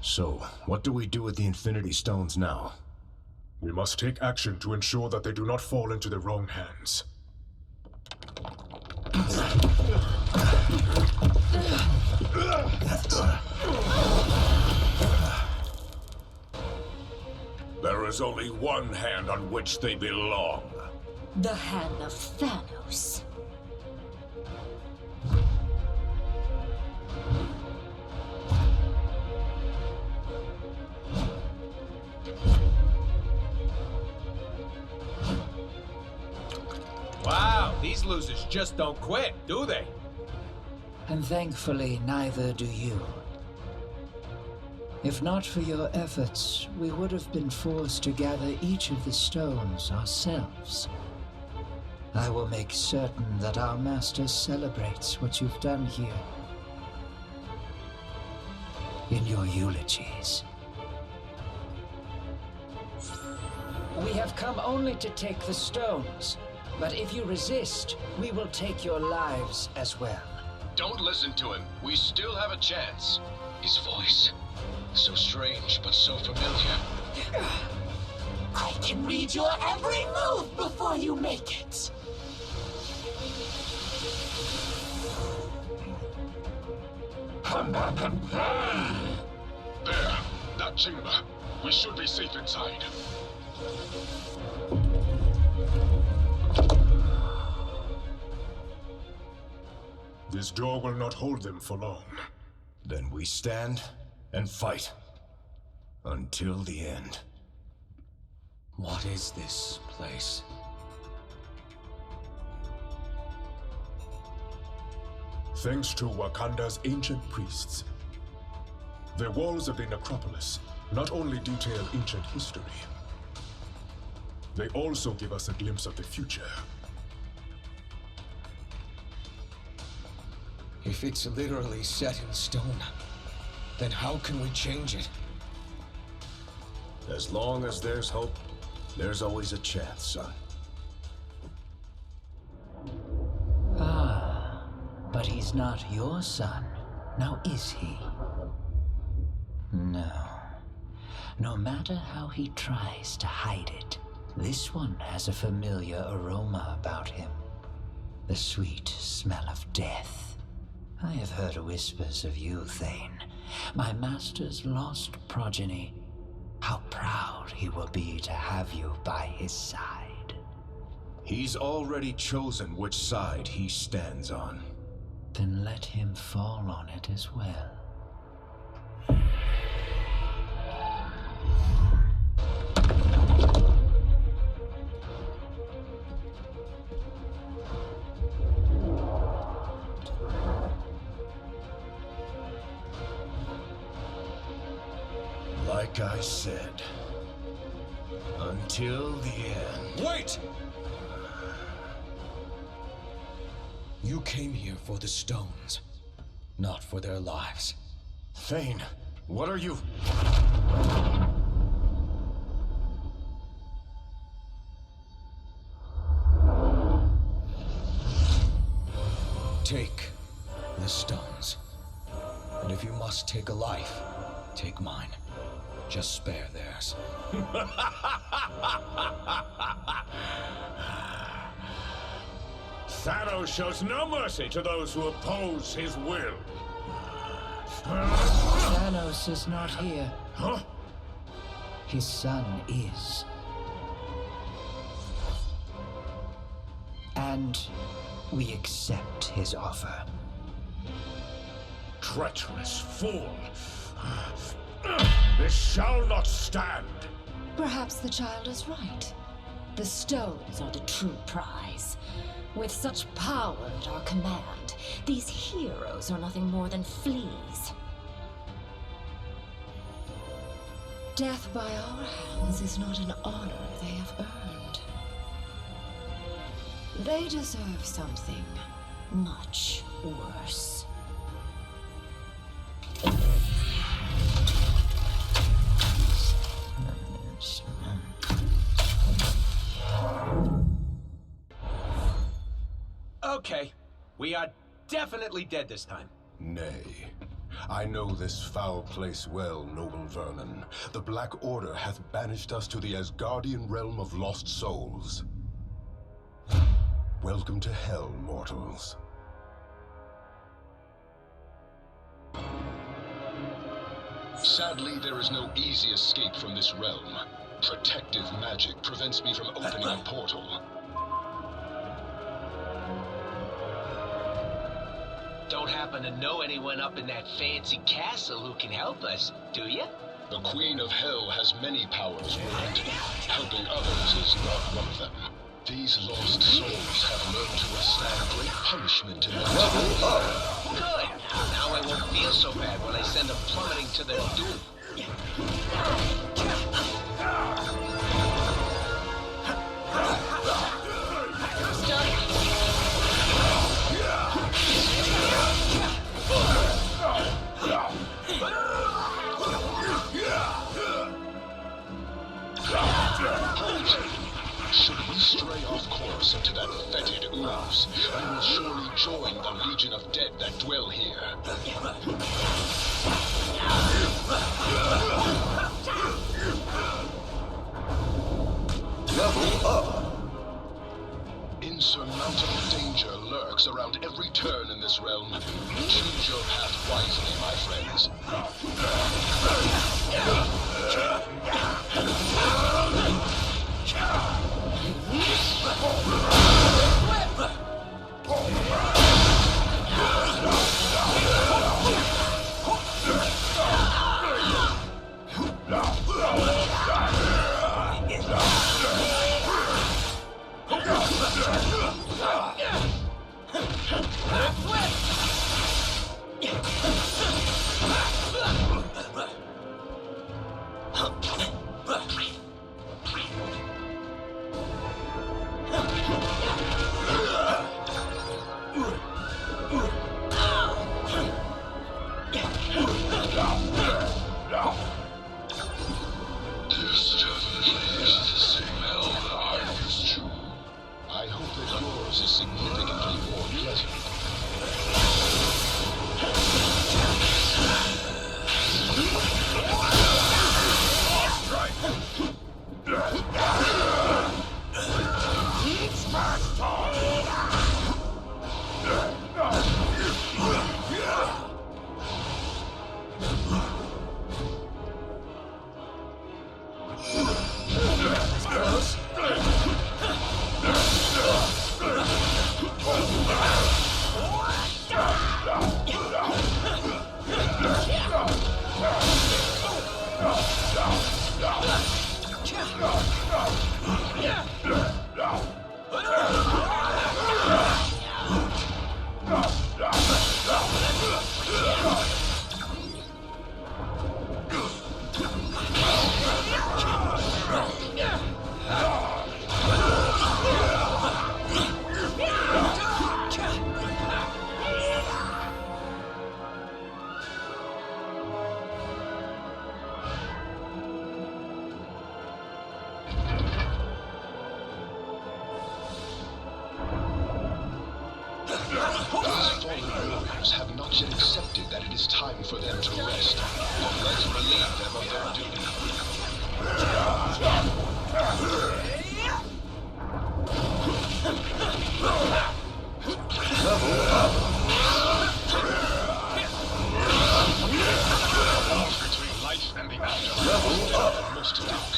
So, what do we do with the Infinity Stones now? We must take action to ensure that they do not fall into the wrong hands. There is only one hand on which they belong. The hand of Thanos. Wow, these losers just don't quit, do they? And thankfully, neither do you. If not for your efforts, we would have been forced to gather each of the stones ourselves. I will make certain that our master celebrates what you've done here. In your eulogies. We have come only to take the stones, but if you resist, we will take your lives as well. Don't listen to him. We still have a chance. His voice, so strange but so familiar. I can read your every move before you make it. There, that chamber. We should be safe inside. This door will not hold them for long. Then we stand and fight. Until the end. What is this place? Thanks to Wakanda's ancient priests. The walls of the necropolis not only detail ancient history, they also give us a glimpse of the future. If it's literally set in stone, then how can we change it? As long as there's hope, there's always a chance, son. Ah, but he's not your son, now is he? No. No matter how he tries to hide it, this one has a familiar aroma about him. The sweet smell of death. I have heard whispers of you, Thane, my master's lost progeny. How proud he will be to have you by his side. He's already chosen which side he stands on. Then let him fall on it as well. Like I said, until the end. Wait! You came here for the stones, not for their lives. Thane, what are you? Take the stones. And if you must take a life, take mine. Just spare theirs. Thanos shows no mercy to those who oppose his will. Thanos is not here. Huh? His son is. And we accept his offer. Treacherous fool. This shall not stand. Perhaps the child is right. The stones are the true prize. With such power at our command, these heroes are nothing more than fleas. Death by our hands is not an honor they have earned. They deserve something much worse. Okay, we are definitely dead this time. Nay, I know this foul place well, noble Vernon. The Black Order hath banished us to the Asgardian realm of lost souls. Welcome to hell, mortals. Sadly, there is no easy escape from this realm. Protective magic prevents me from opening a portal. Don't happen to know anyone up in that fancy castle who can help us, do you? The Queen of Hell has many powers, Ward. Helping others is not one of them. These lost souls have learned to withstand great punishment in their time. Good! Now I won't feel so bad when I send them plummeting to their doom. Should we stray off course into that fetid ooze, we will surely join the legion of dead that dwell here. Level up! Insurmountable danger lurks around every turn in this realm. Choose your path wisely, my friends. Have not yet accepted that it is time for them to rest. But let's relieve them of their duty. Level up! Between life and the afterlife, Level up! most dark.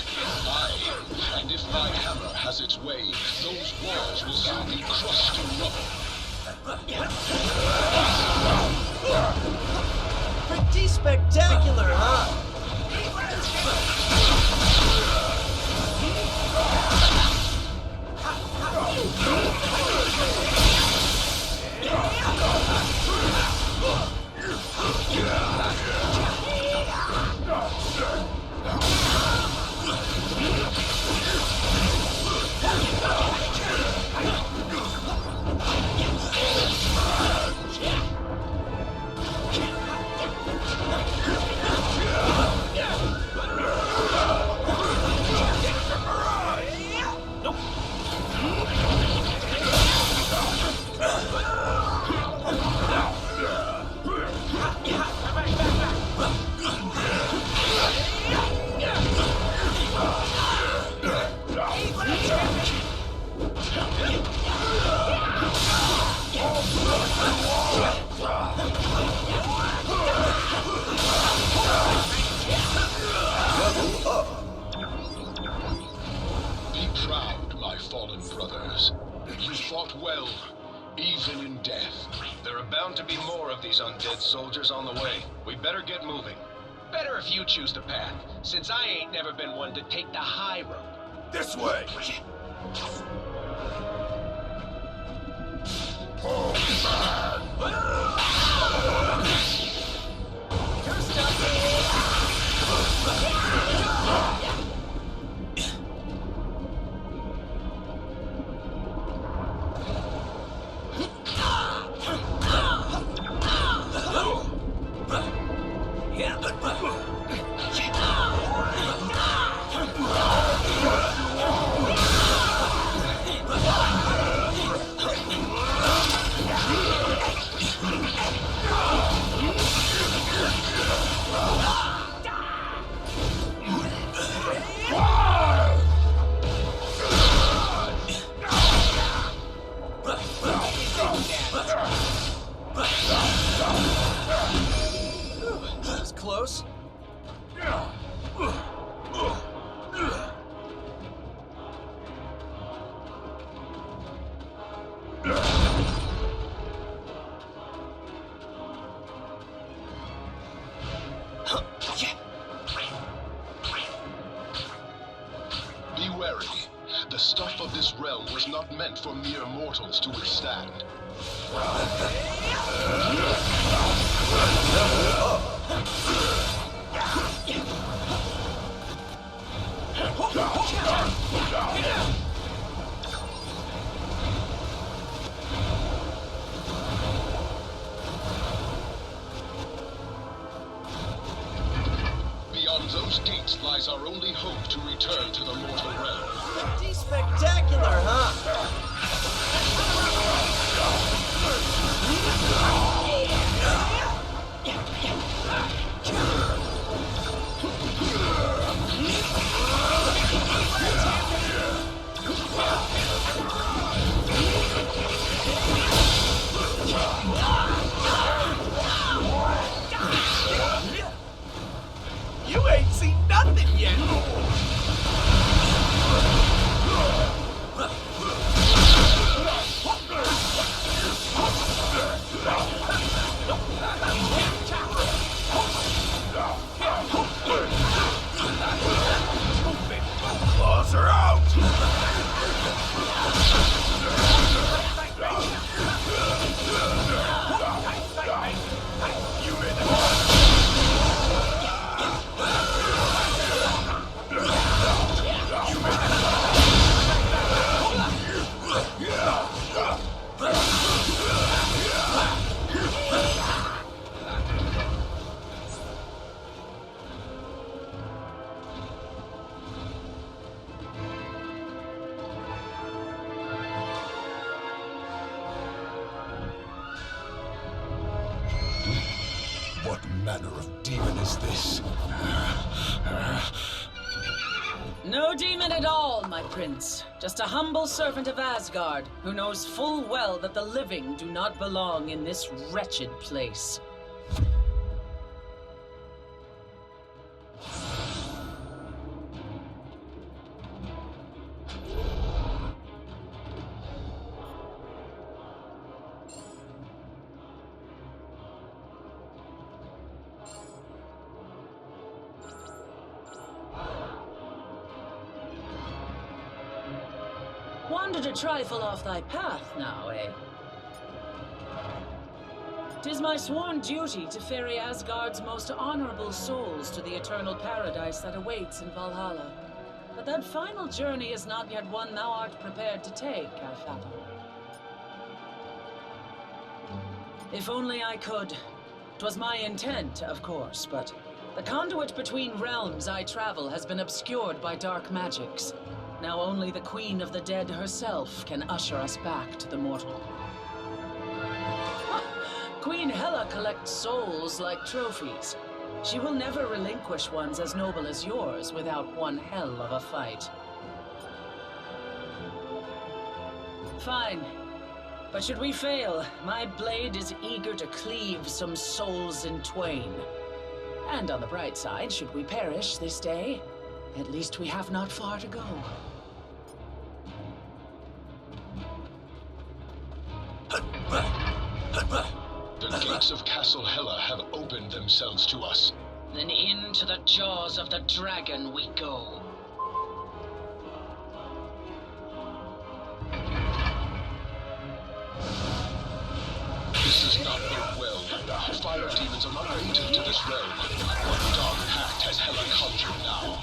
Aye, and if my hammer has its way, those walls will soon be crushed to rubble. Pretty spectacular, huh? Be proud, my fallen brothers. You fought well, even in death. There are bound to be more of these undead soldiers on the way. We better get moving. Better if you choose the path, since I ain't never been one to take the high road. This way! That was close. Be wary. The stuff of this realm was not meant for mere mortals to withstand. Beyond those gates lies our only hope to return to the mortal realm. Pretty spectacular, huh? You ain't seen nothing yet. Claws are out! What manner of demon is this? No demon at all, my prince. Just a humble servant of Asgard, who knows full well that the living do not belong in this wretched place. Wandered a trifle off thy path now, eh? 'Tis my sworn duty to ferry Asgard's most honorable souls to the eternal paradise that awaits in Valhalla. But that final journey is not yet one thou art prepared to take, I fathom. If only I could. 'Twas my intent, of course, but the conduit between realms I travel has been obscured by dark magics. Now only the Queen of the Dead herself can usher us back to the mortal. Queen Hela collects souls like trophies. She will never relinquish ones as noble as yours without one hell of a fight. Fine. But should we fail, my blade is eager to cleave some souls in twain. And on the bright side, should we perish this day, at least we have not far to go. The gates of Castle Hela have opened themselves to us. Then into the jaws of the dragon we go. This is not bode well. Fire demons are not native to this realm. What dark pact has Hela conjured now?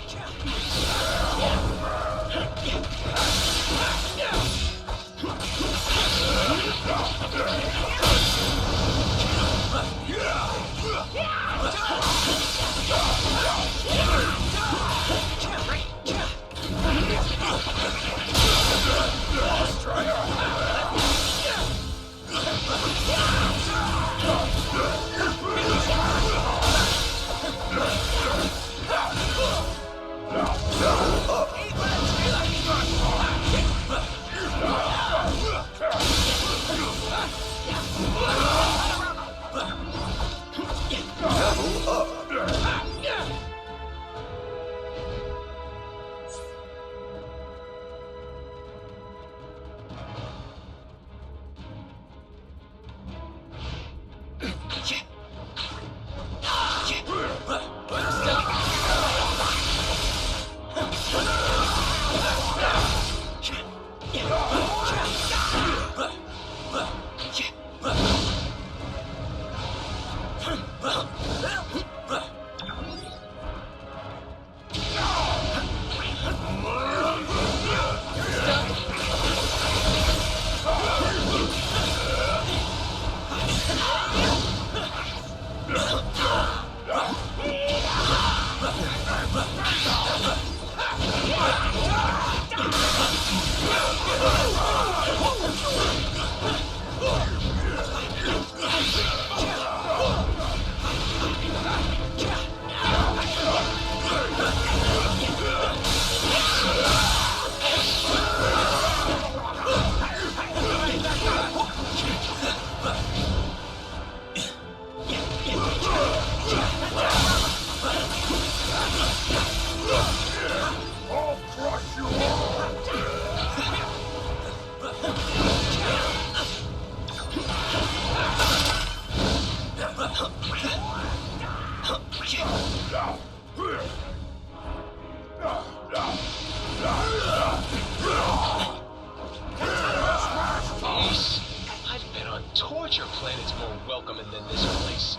I've been on torture planets more welcoming than this place.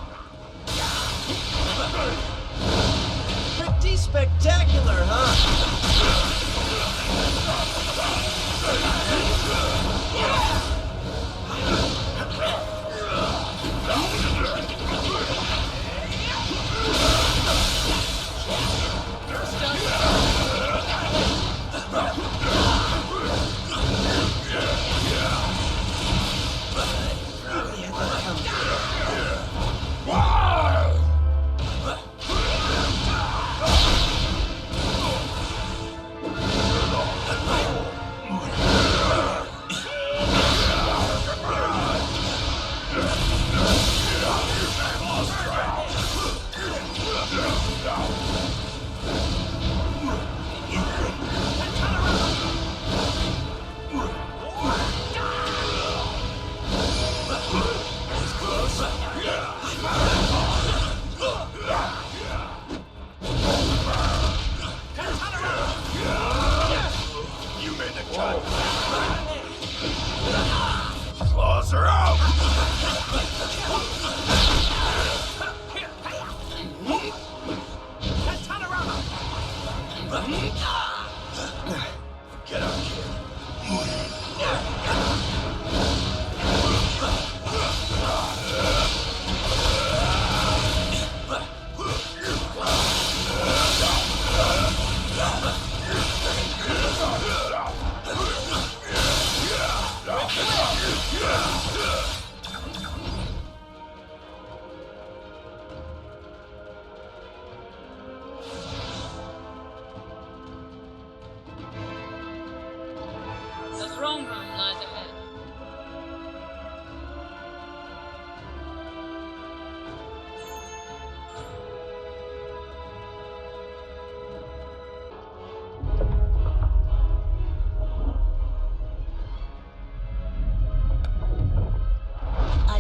Pretty spectacular, huh?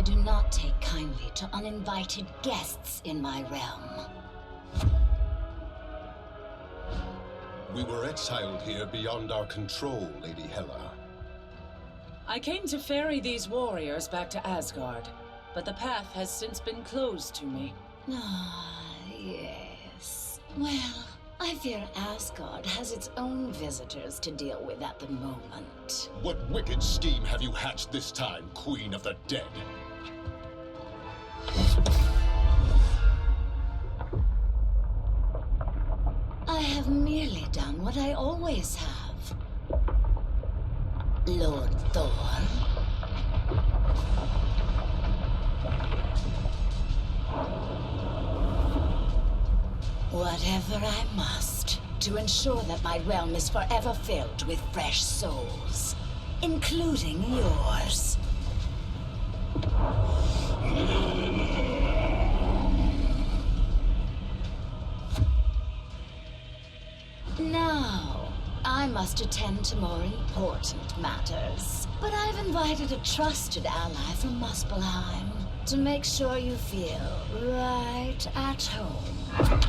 I do not take kindly to uninvited guests in my realm. We were exiled here beyond our control, Lady Hela. I came to ferry these warriors back to Asgard, but the path has since been closed to me. Ah, yes. Well, I fear Asgard has its own visitors to deal with at the moment. What wicked scheme have you hatched this time, Queen of the Dead? I have merely done what I always have. Lord Thor. Whatever I must, to ensure that my realm is forever filled with fresh souls, including yours. Now, I must attend to more important matters. But I've invited a trusted ally from Muspelheim to make sure you feel right at home.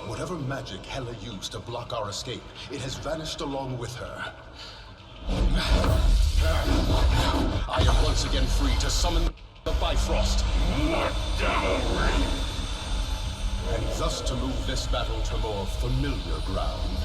Whatever magic Hela used to block our escape, it has vanished along with her. I am once again free to summon the Bifrost. And thus to move this battle to more familiar ground.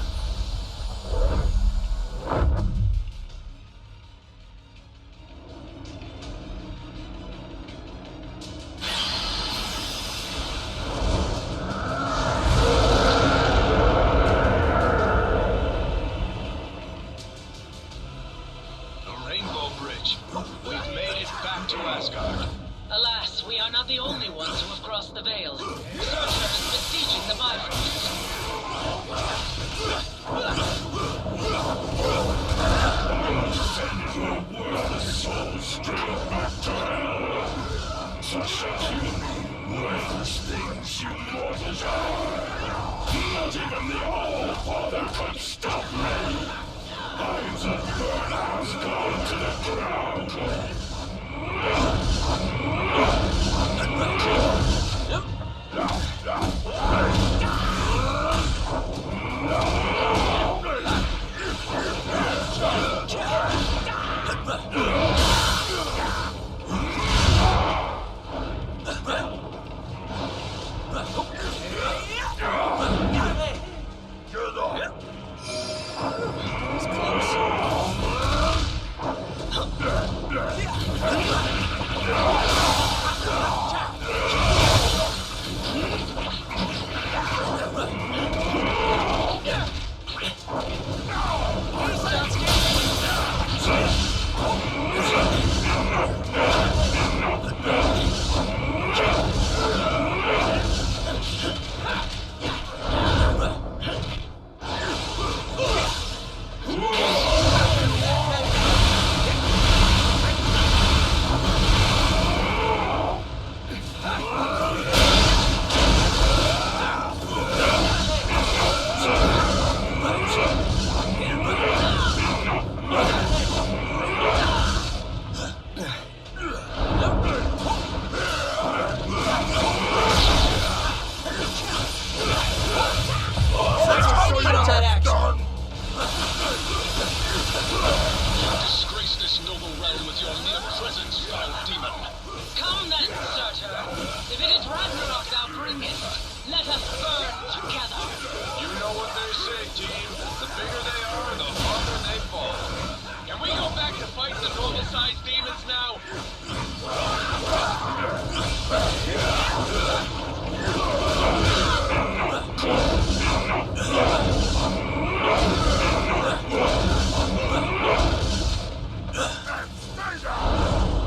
medium-sized demons now!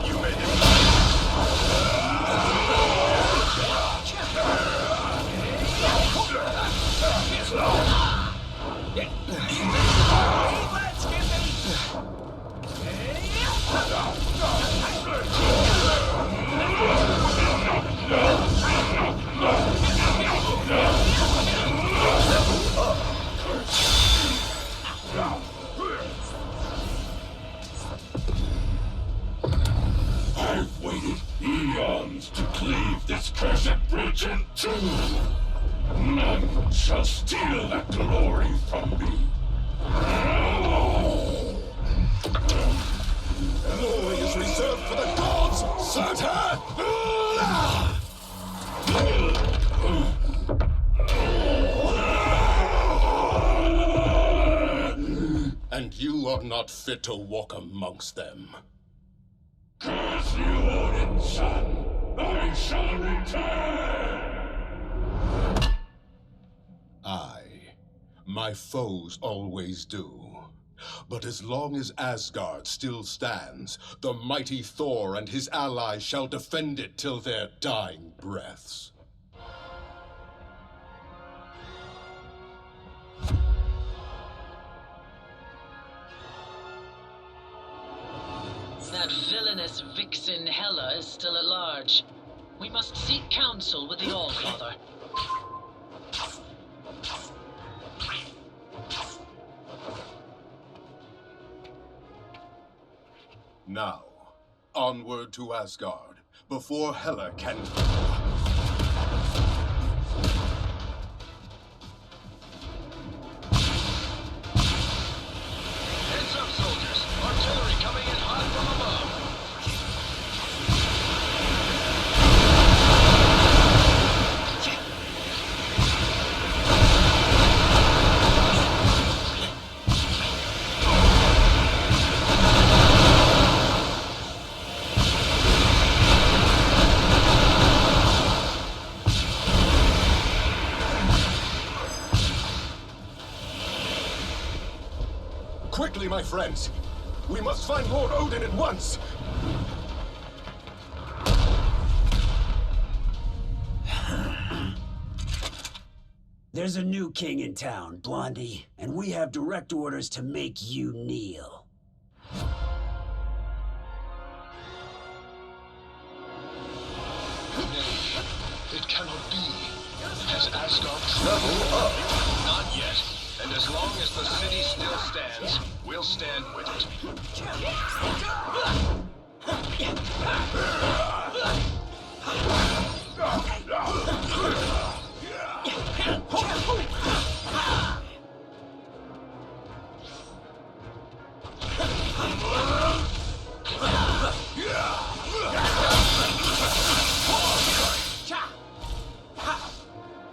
You made it! I've waited eons to cleave this cursed bridge in two. None shall steal that glory from me. Glory is reserved for the gods, Santa! And you are not fit to walk amongst them. Curse you, Odin's son! I shall return! Aye, my foes always do. But as long as Asgard still stands, the mighty Thor and his allies shall defend it till their dying breaths. That villainous vixen Hela is still at large. We must seek counsel with the Allfather. Now, onward to Asgard, before Hela can... Heads up, soldiers! Artillery coming in hot from above! Quickly, my friends! We must find Lord Odin at once! There's a new king in town, Blondie, and we have direct orders to make you kneel. Nay, it cannot be. Has Asgard traveled up? Not yet. And as long as the city still stands, we'll stand with it.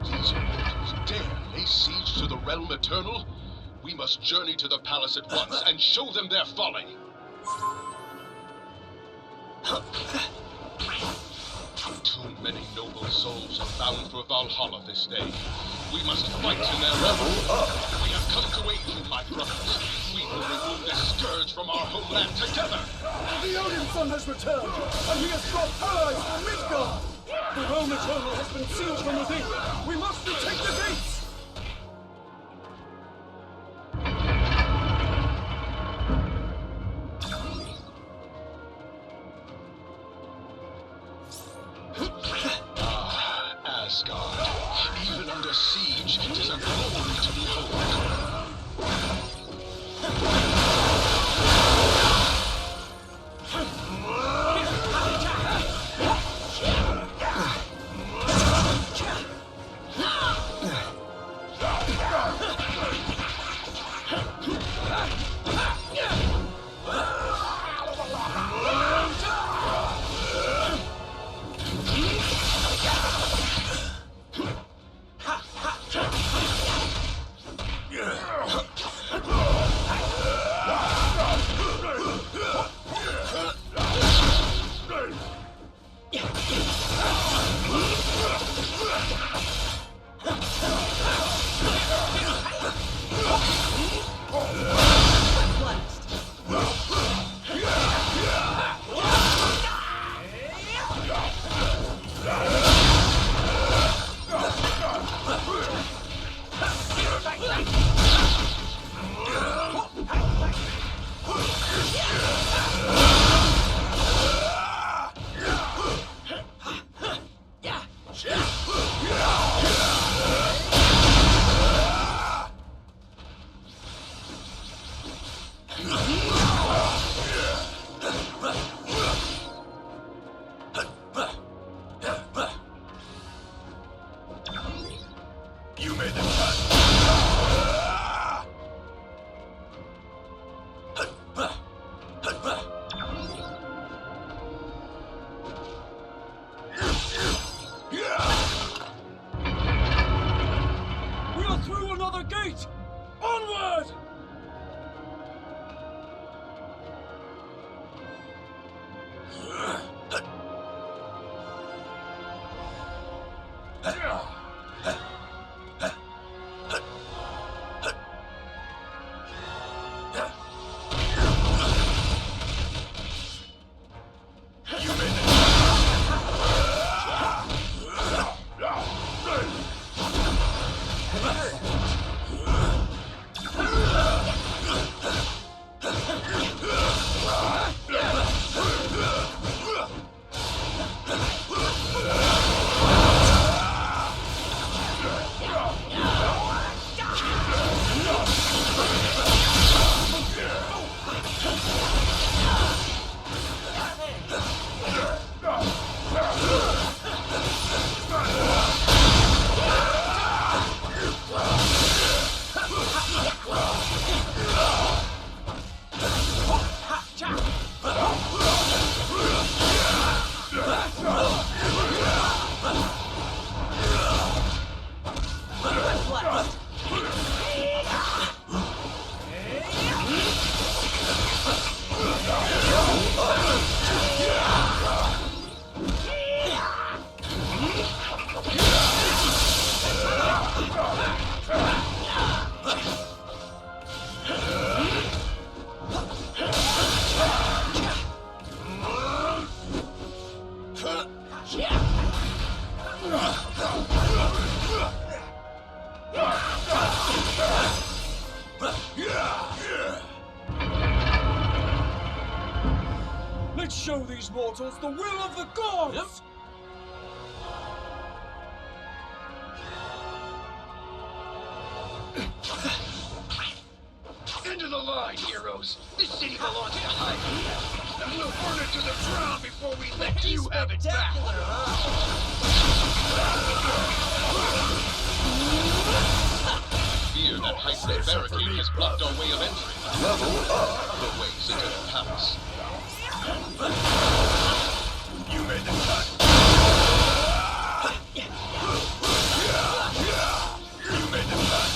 These mortals dare lay siege to the realm eternal? We must journey to the palace at once and show them their folly. Too many noble souls are bound for Valhalla this day. We must fight in their realm. We have come to aid you, my brothers. We will remove this scourge from our homeland together. The Odin Son has returned, and he has brought allies from Midgard. The realm eternal has been sealed from within. We must retake the gates. Asgard. Even under siege, it is a glory to behold. Let's show these mortals the will of the gods! Into the line, heroes! This city belongs to Hydra, and we'll burn it to the ground before we let you have it back! Fear that Hydra's barricade has blocked our way of entry. Level up! The ways into the palace. You made the cut! You made the cut!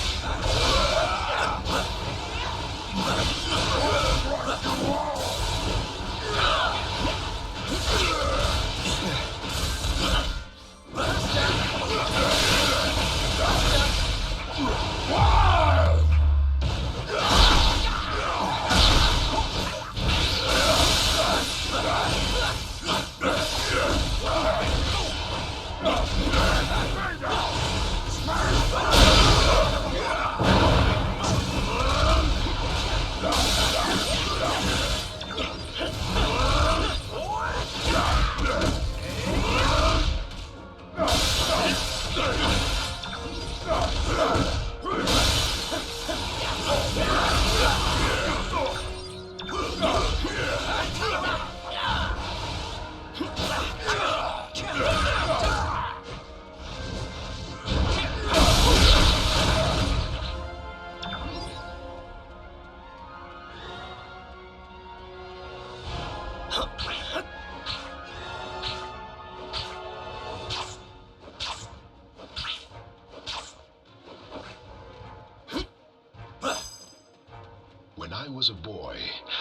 When I was a boy,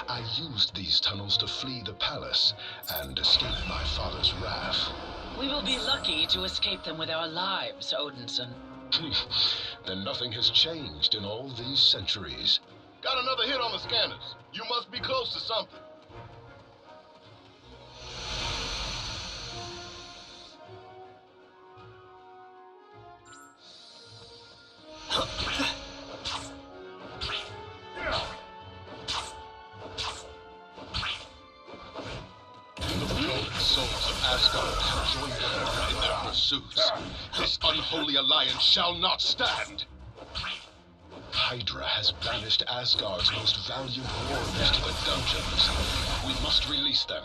I used these tunnels to flee the palace and escape my father's wrath. We will be lucky to escape them with our lives, Odinson. Then nothing has changed in all these centuries. Got another hit on the scanners. You must be close to something. Souls of Asgard have joined Thor in their pursuits. This unholy alliance shall not stand. Hydra has banished Asgard's most valiant warriors to the dungeons. We must release them.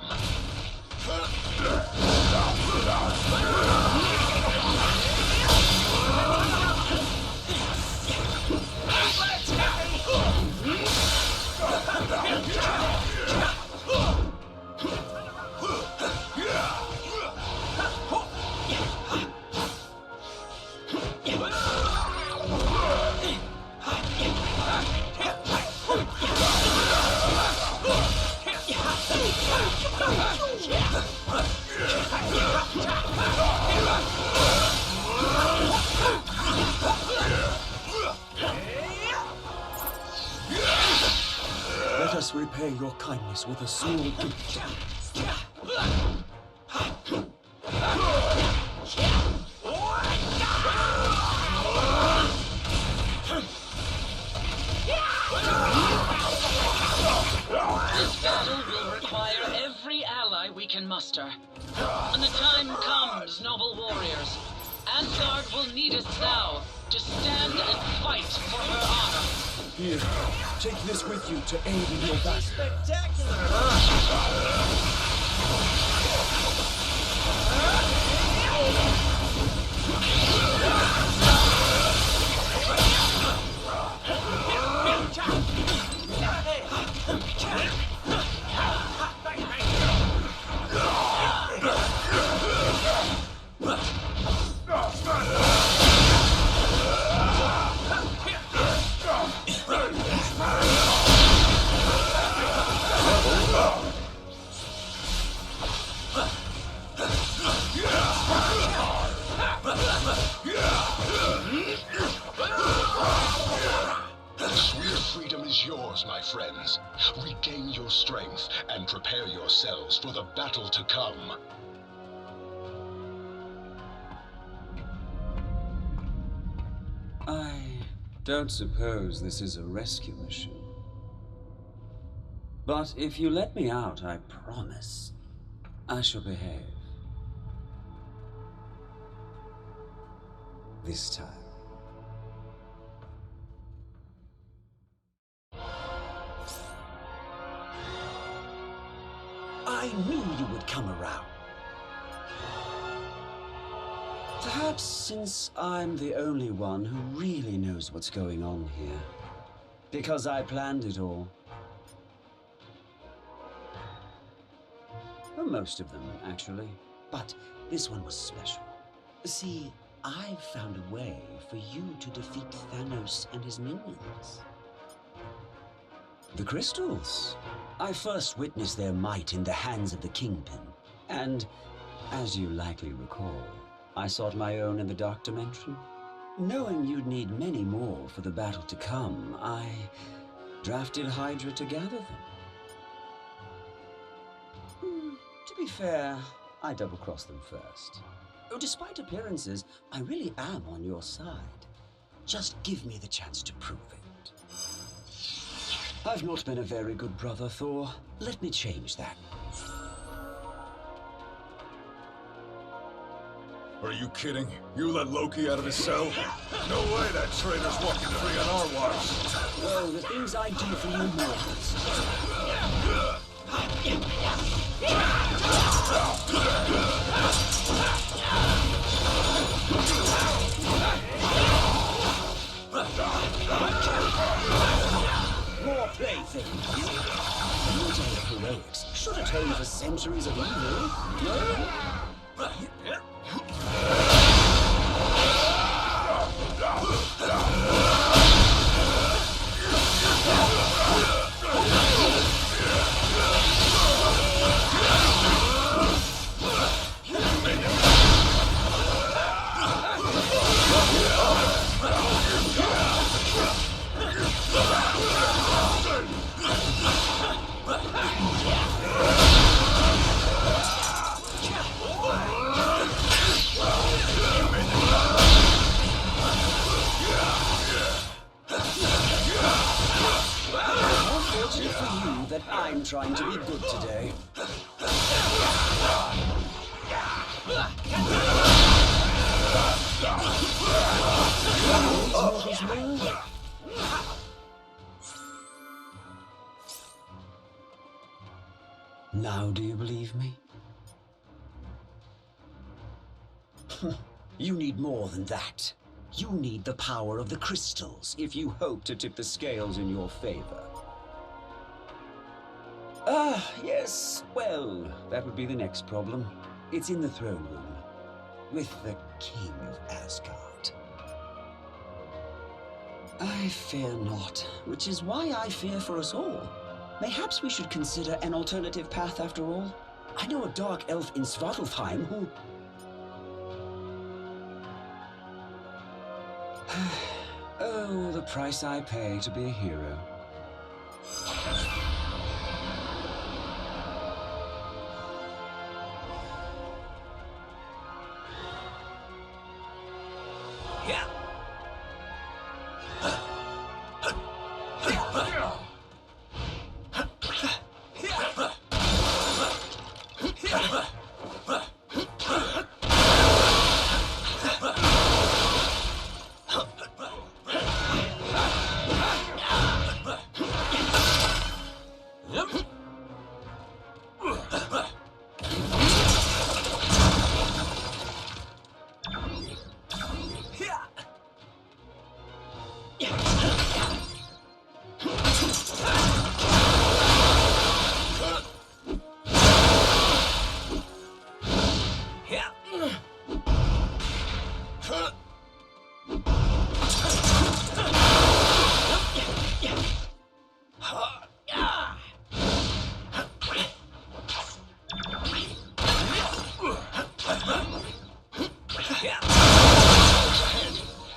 Let us repay your kindness with a small gift. This battle will require every ally we can muster. When the time comes, noble warriors, Asgard will need us now to stand and fight for her honor. Here, take this with you to aid in your battle. Spectacular, huh? Yours, my friends. Regain your strength and prepare yourselves for the battle to come. I don't suppose this is a rescue mission. But if you let me out, I promise I shall behave. This time. I knew you would come around. Perhaps since I'm the only one who really knows what's going on here. Because I planned it all. Well, most of them, actually. But this one was special. See, I found a way for you to defeat Thanos and his minions. The crystals. I first witnessed their might in the hands of the Kingpin. And, as you likely recall, I sought my own in the Dark Dimension. Knowing you'd need many more for the battle to come, I drafted Hydra to gather them. To be fair, I double-crossed them first. Despite appearances, I really am on your side. Just give me the chance to prove it. I've not been a very good brother, Thor. Let me change that. Are you kidding? You let Loki out of his cell? No way that traitor's walking free on our watch. Oh, the things I do for you mortals. More playthings. Your day of heroics should atone for centuries of evil, no? Unfortunate for you that I'm trying to be good today. Now do you believe me? You need more than that. You need the power of the crystals if you hope to tip the scales in your favor. Yes, well, that would be the next problem. It's in the throne room, with the King of Asgard. I fear not, which is why I fear for us all. Mayhaps we should consider an alternative path after all. I know a dark elf in Svartalfheim who... Oh, the price I pay to be a hero.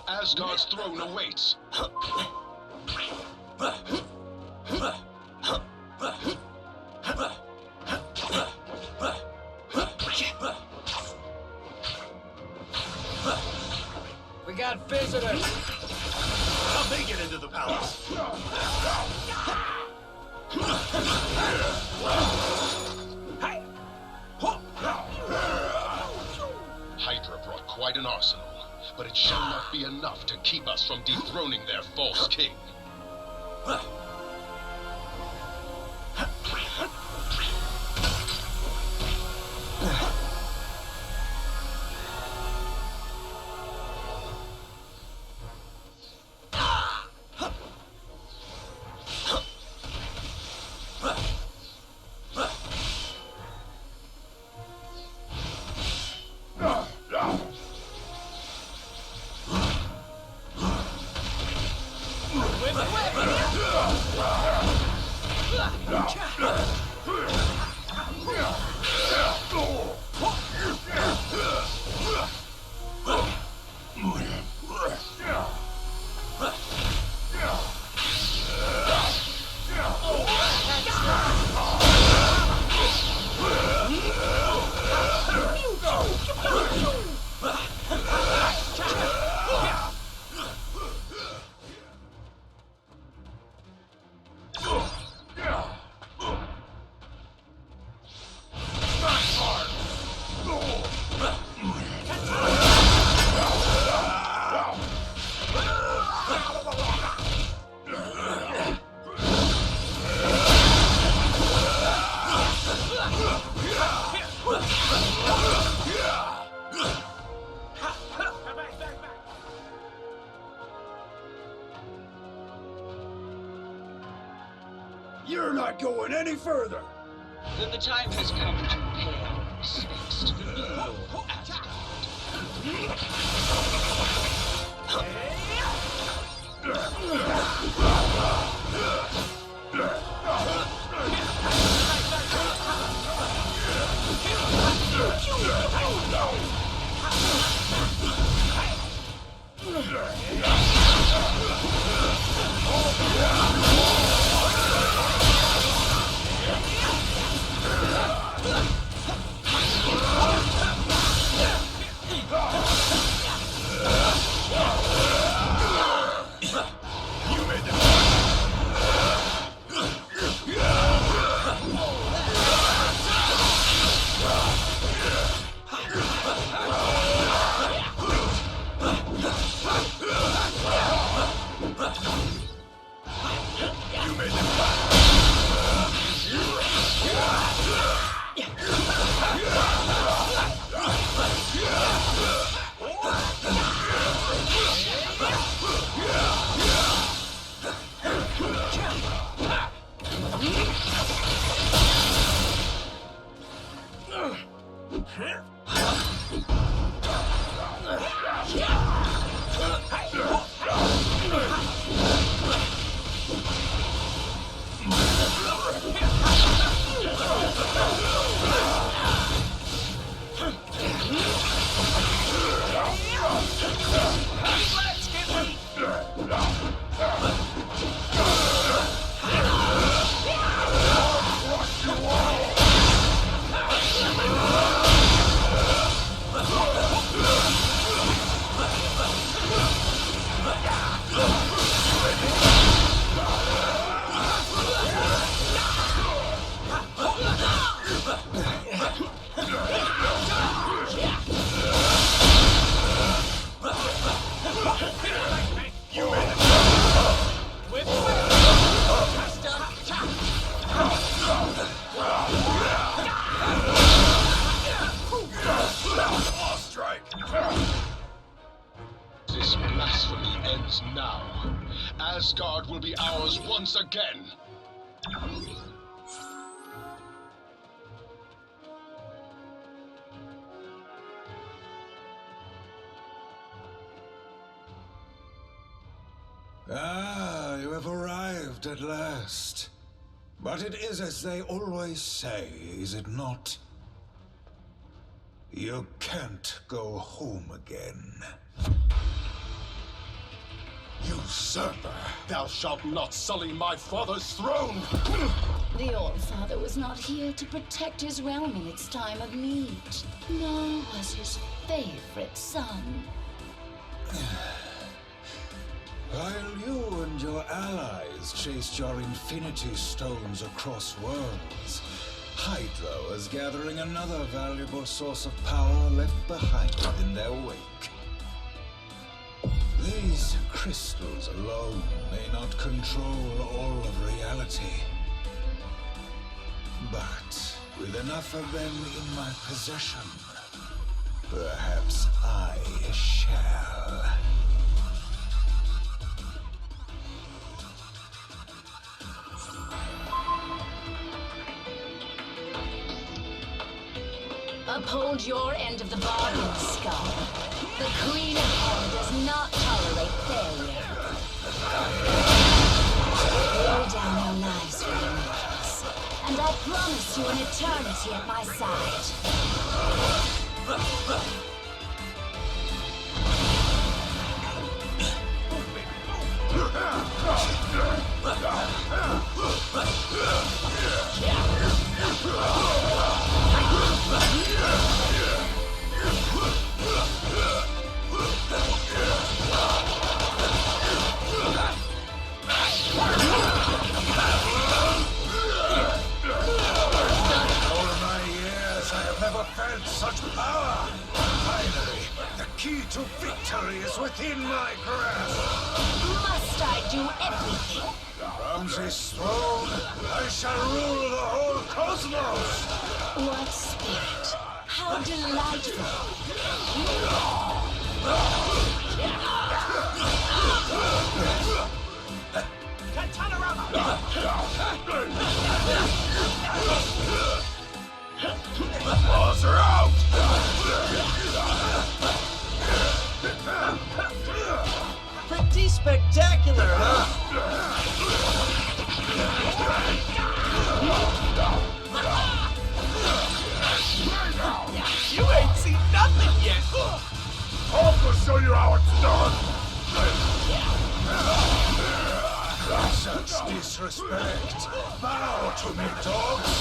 Asgard's throne awaits. We got visitors. How'd they get into the palace? Hydra brought quite an arsenal, but it shall not be enough to keep us from dethroning their false king. You're not going any further! Then the time has come to pay our respects to the new Lord of Asgard. This blasphemy ends now. Asgard will be ours once again. Ah, you have arrived at last. But it is as they always say, is it not? You can't go home again. Usurper, thou shalt not sully my father's throne! The All-Father was not here to protect his realm in its time of need, nor was his favorite son. While you and your allies chased your infinity stones across worlds, Hydra was gathering another valuable source of power left behind in their wake. These crystals alone may not control all of reality, but with enough of them in my possession, perhaps I shall. Uphold your end of the bargain, Skull. The Queen of Hell does not tolerate failure. Lay down your lives for the mortals, and I promise you an eternity at my side. Felt such power! Finally, the key to victory is within my grasp! Must I do everything? From this throne, I shall rule the whole cosmos! What spirit? How delightful! Paws are out! Pretty spectacular, huh? You ain't seen nothing yet! I'll show you how it's done! Such disrespect! Bow to me, dogs!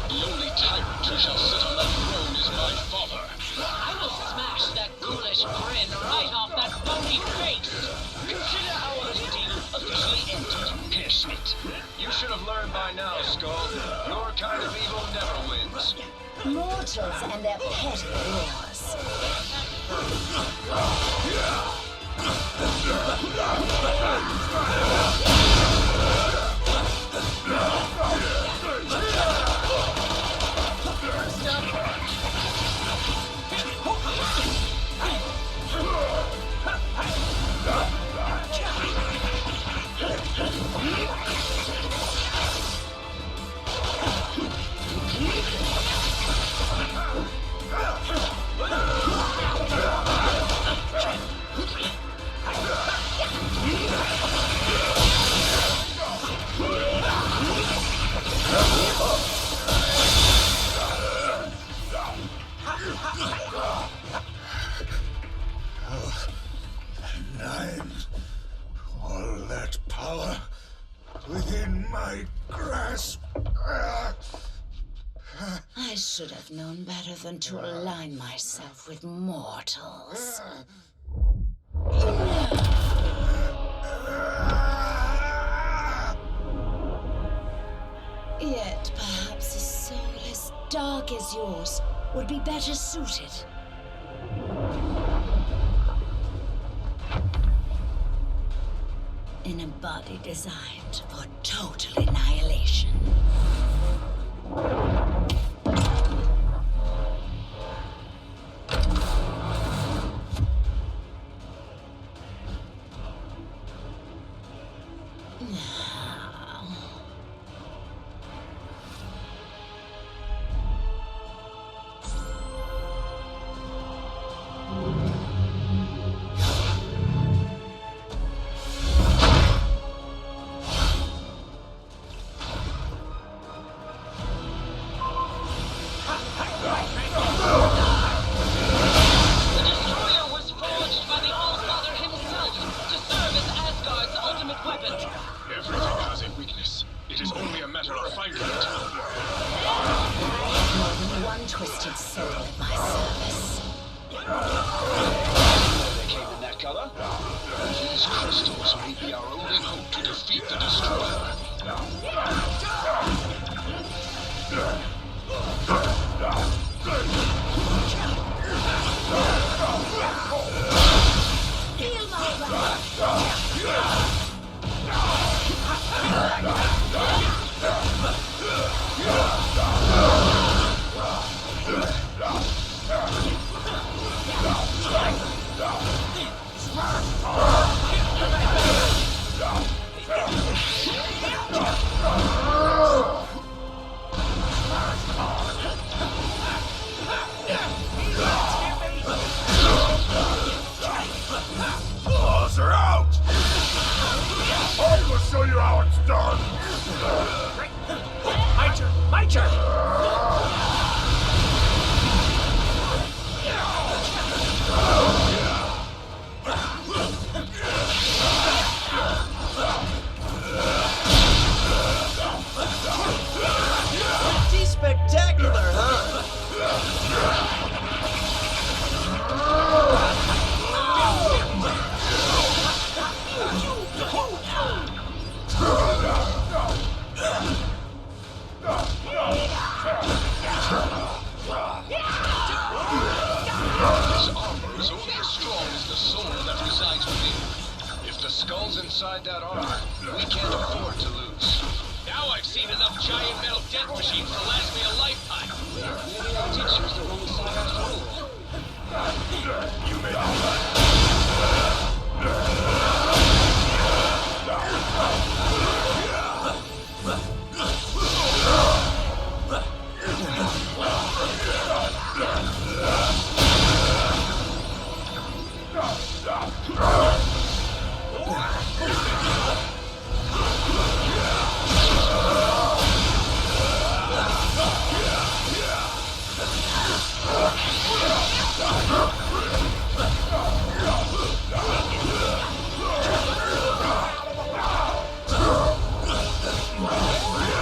The only tyrant who shall sit on that throne is my father. I will smash that ghoulish grin right off that phony face! Consider our meeting officially ended. Pierce it. You should have learned by now, Skull. Your kind of evil never wins. Mortals and their petty wars. All that power within my grasp. I should have known better than to align myself with mortals. Yet perhaps a soul as dark as yours would be better suited. In a body designed for total annihilation. These crystals may be our only hope to defeat the Destroyer. Feel my wrath! Claws are out! I will show you how it's done! My turn! My turn! Pretty spectacular, huh? This armor is only as strong as the soul that resides within. If the skull's inside that armor, we can't afford to lose. Now I've seen enough giant metal death machines to last me a lifetime. Maybe our teacher's the wrong side after all. You may be right.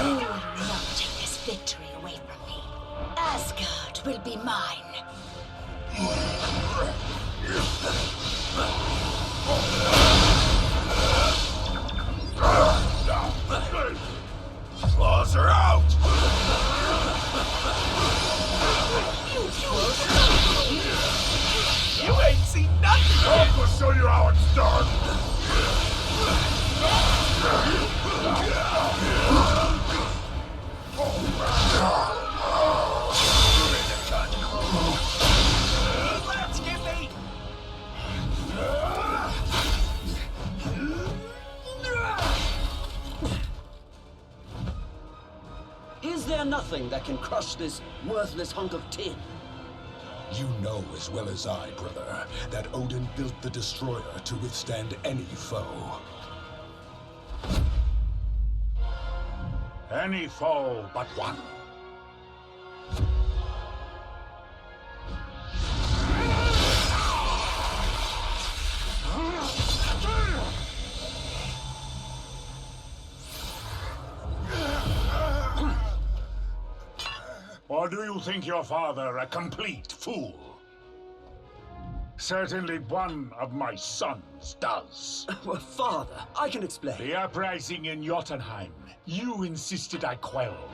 You will not take this victory away from me. Asgard will be mine. Claws are out! You ain't seen nothing yet. I will show you how it's done! Let's get me. Is there nothing that can crush this worthless hunk of tin? You know as well as I, brother, that Odin built the Destroyer to withstand any foe. Any foe but one. Or do you think your father a complete fool? Certainly one of my sons does. Well, Father, I can explain. The uprising in Jotunheim, you insisted I quell,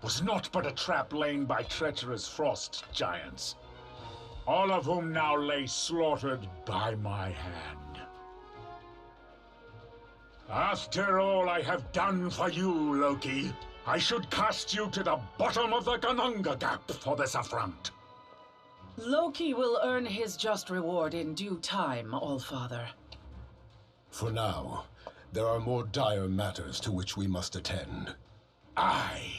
was not but a trap laid by treacherous frost giants, all of whom now lay slaughtered by my hand. After all I have done for you, Loki, I should cast you to the bottom of the Gununga Gap for this affront. Loki will earn his just reward in due time, Allfather. For now, there are more dire matters to which we must attend. Aye,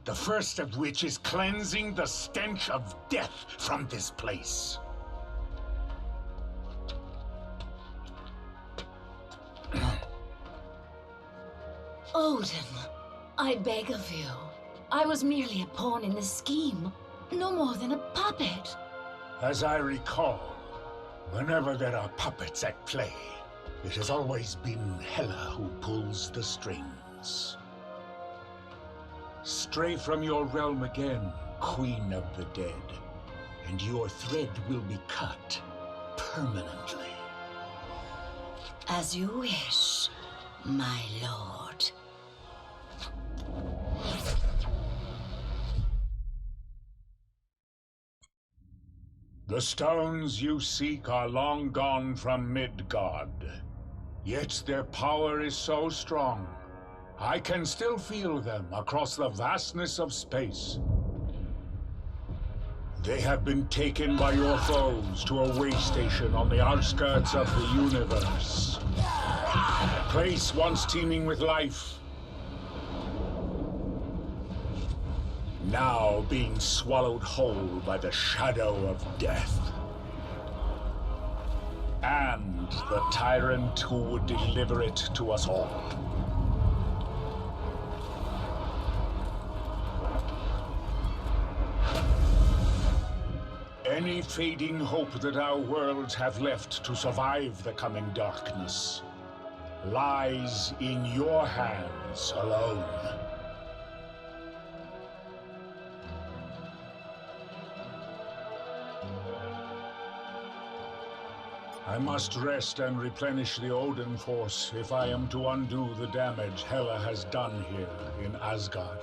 the first of which is cleansing the stench of death from this place. Odin, I beg of you. I was merely a pawn in the scheme, no more than a puppet. As I recall, whenever there are puppets at play, it has always been Hela who pulls the strings. Stray from your realm again, Queen of the Dead, and your thread will be cut permanently. As you wish, my lord. The stones you seek are long gone from Midgard. Yet their power is so strong, I can still feel them across the vastness of space. They have been taken by your foes to a way station on the outskirts of the universe. A place once teeming with life, now being swallowed whole by the shadow of death. And the tyrant who would deliver it to us all. Any fading hope that our worlds have left to survive the coming darkness lies in your hands alone. I must rest and replenish the Odin force if I am to undo the damage Hela has done here in Asgard.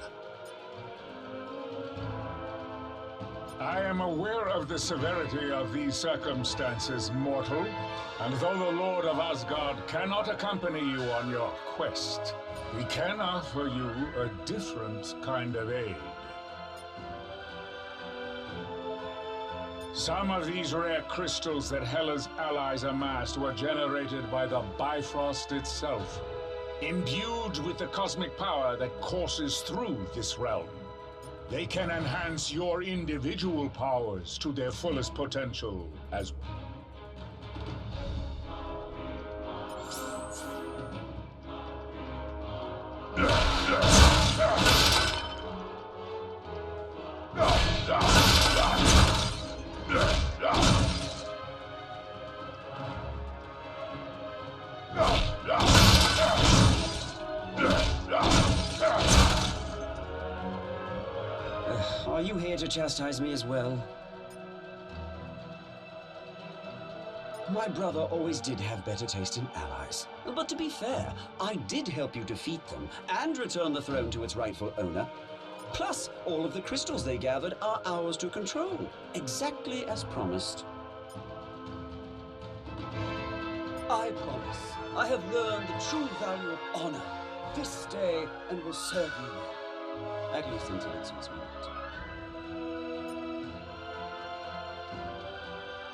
I am aware of the severity of these circumstances, mortal, and though the Lord of Asgard cannot accompany you on your quest, we can offer you a different kind of aid. Some of these rare crystals that Hela's allies amassed were generated by the Bifrost itself, imbued with the cosmic power that courses through this realm. They can enhance your individual powers to their fullest potential as well. Are you here to chastise me as well? My brother always did have better taste in allies. But to be fair, I did help you defeat them and return the throne to its rightful owner. Plus, all of the crystals they gathered are ours to control, exactly as promised. I promise, I have learned the true value of honor this day and will serve you well. At least until it suits me not.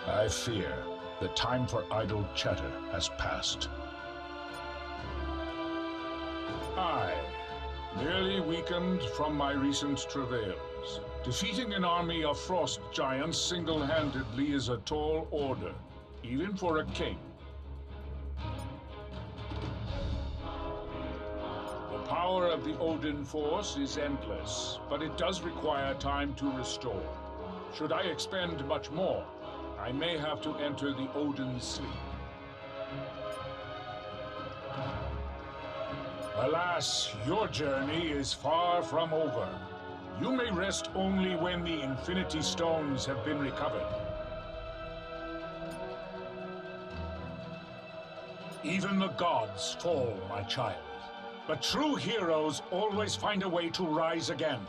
I fear the time for idle chatter has passed. I, merely weakened from my recent travails. Defeating an army of frost giants single-handedly is a tall order, even for a king. The power of the Odin force is endless, but it does require time to restore. Should I expend much more, I may have to enter the Odin sleep. Alas, your journey is far from over. You may rest only when the Infinity Stones have been recovered. Even the gods fall, my child. But true heroes always find a way to rise again.